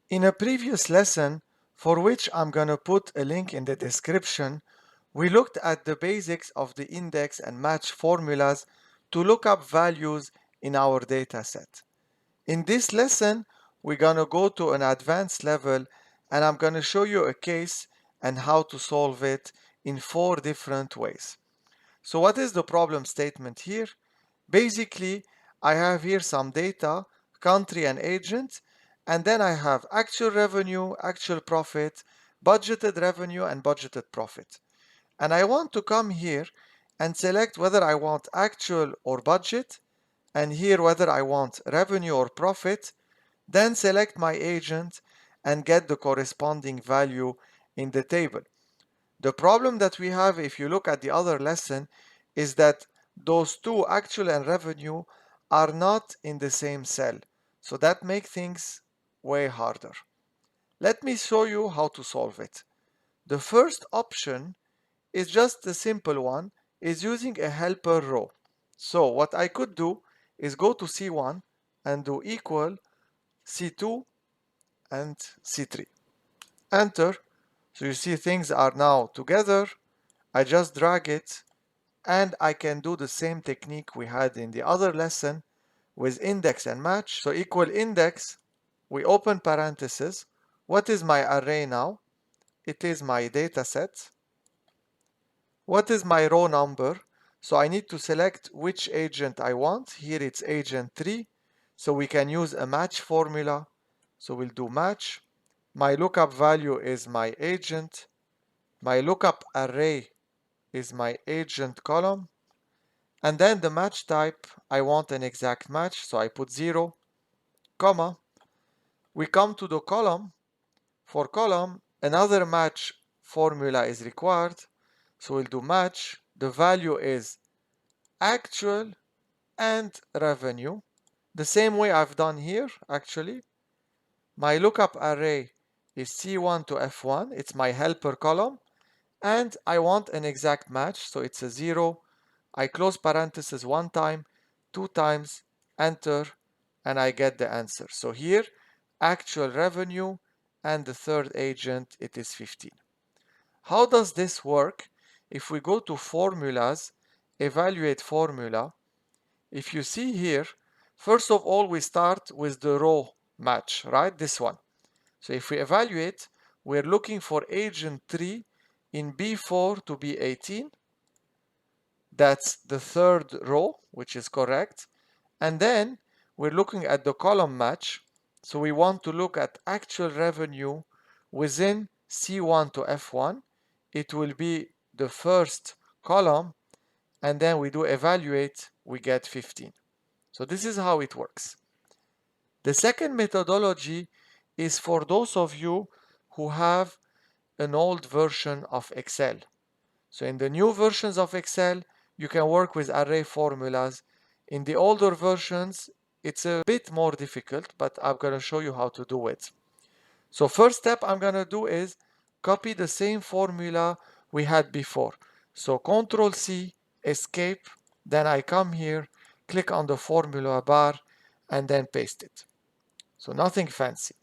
In a previous lesson, for which I'm going to put a link in the description, we looked at the basics of the index and match formulas to look up values in our dataset. In this lesson, we're going to go to an advanced level and I'm going to show you a case and how to solve it in 4 different ways. So what is the problem statement here? Basically, I have here some data, country and agent, and then I have actual revenue, actual profit, budgeted revenue, and budgeted profit. And I want to come here and select whether I want actual or budget, and here whether I want revenue or profit, then select my agent and get the corresponding value in the table. The problem that we have, if you look at the other lesson, is that those two, actual and revenue, are not in the same cell. So that makes things way harder. Let me show you how to solve it. The first option is just a simple one, is using a helper row. So what I could do is go to C1 and do equal C2 and C3. Enter. So you see things are now together. I just drag it and I can do the same technique we had in the other lesson with index and match. So equal index, we open parentheses. What is my array now? It is my data set. What is my row number? So I need to select which agent I want. Here it's agent 3. So we can use a match formula. So we'll do match. My lookup value is my agent. My lookup array is my agent column. And then the match type, I want an exact match. So I put 0, comma. We come to the column. For column, another match formula is required. So we'll do match. The value is actual and revenue. The same way I've done here, actually. My lookup array is C1 to F1. It's my helper column. And I want an exact match. So it's a 0. I close parentheses 1 time, 2 times, enter, and I get the answer. So here, actual revenue and the third agent, it is 15. How does this work? If we go to formulas, evaluate formula, if you see here, first of all, we start with the row match, right? This one. So if we evaluate, we're looking for agent 3 in B4 to B18. That's the third row, which is correct. And then we're looking at the column match. So we want to look at actual revenue within C1 to F1. It will be the first column. And then we do evaluate, we get 15. So this is how it works. The second methodology is for those of you who have an old version of Excel. So in the new versions of Excel, you can work with array formulas. In the older versions, it's a bit more difficult, but I'm going to show you how to do it. So first step I'm going to do is copy the same formula we had before. So Control C, escape, then I come here, click on the formula bar, and then paste it. So nothing fancy.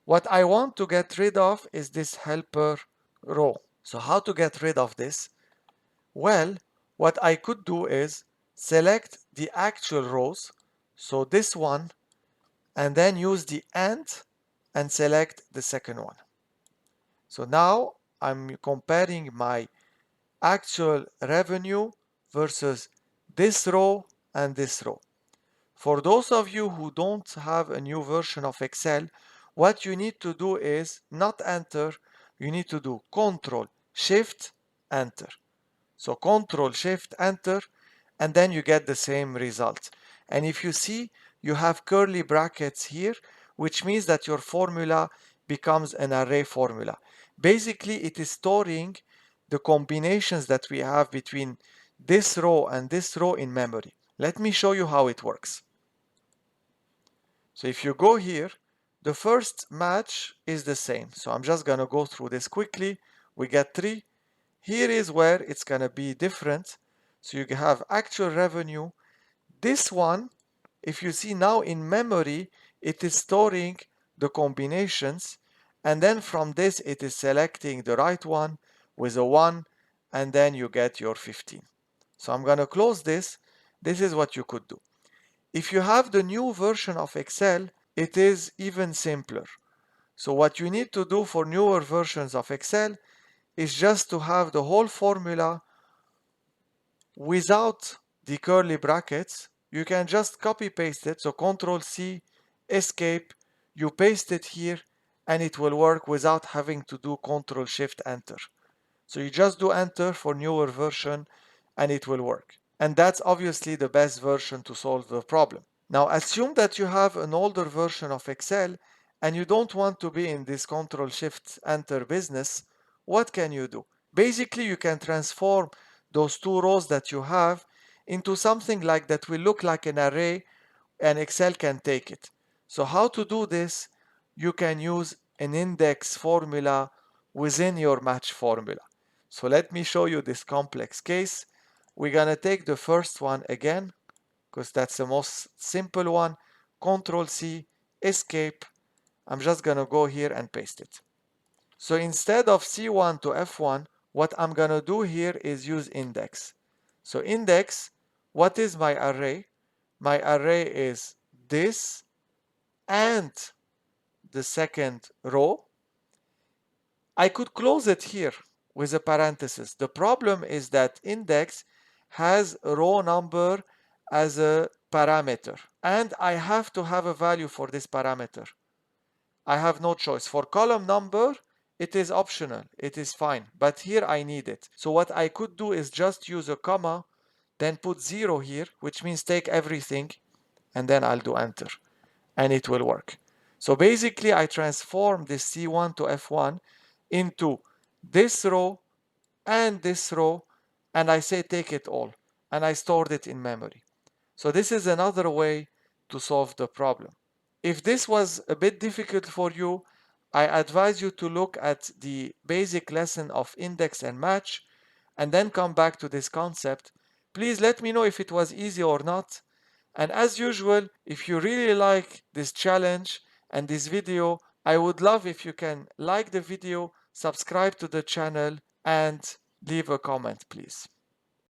What I want to get rid of is this helper row. So how to get rid of this? Well, what I could do is select the actual rows, so this one, and then use the and select the second one. So now I'm comparing my actual revenue versus this row and this row. For those of you who don't have a new version of Excel, what you need to do is not enter, you need to do Control Shift Enter. So Control Shift Enter, and then you get the same result. And if you see, you have curly brackets here, which means that your formula becomes an array formula. Basically, it is storing the combinations that we have between this row and this row in memory. Let me show you how it works. So if you go here, the first match is the same. So I'm just going to go through this quickly. We get 3. Here is where it's going to be different. So you have actual revenue. This one, if you see now in memory, it is storing the combinations, and then from this it is selecting the right one with a 1, and then you get your 15. So I'm going to close this. This is what you could do. If you have the new version of Excel, it is even simpler. So what you need to do for newer versions of Excel is just to have the whole formula without the curly brackets. You can just copy paste it. So Control C, Escape, you paste it here, and it will work without having to do Control Shift Enter. So you just do Enter for newer version and it will work. And that's obviously the best version to solve the problem. Now assume that you have an older version of Excel and you don't want to be in this Control Shift Enter business. What can you do? Basically, you can transform those two rows that you have into something like that will look like an array, and Excel can take it. So how to do this? You can use an index formula within your match formula. So let me show you this complex case. We're gonna take the first one again, because that's the most simple one. Control C, Escape. I'm just gonna go here and paste it. So instead of C1 to F1, what I'm gonna do here is use index. So index, what is my array? My array is this and the second row. I could close it here with a parenthesis. The problem is that index has row number as a parameter, and I have to have a value for this parameter. I have no choice. For column number, it is optional. It is fine. But here I need it. So what I could do is just use a comma, then put 0 here, which means take everything, and then I'll do enter, and it will work. So basically, I transform this C1 to F1 into this row and this row, and I say take it all, and I stored it in memory. So this is another way to solve the problem. If this was a bit difficult for you, I advise you to look at the basic lesson of index and match, and then come back to this concept. Please let me know if it was easy or not. And as usual, if you really like this challenge and this video, I would love if you can like the video, subscribe to the channel, and leave a comment, please.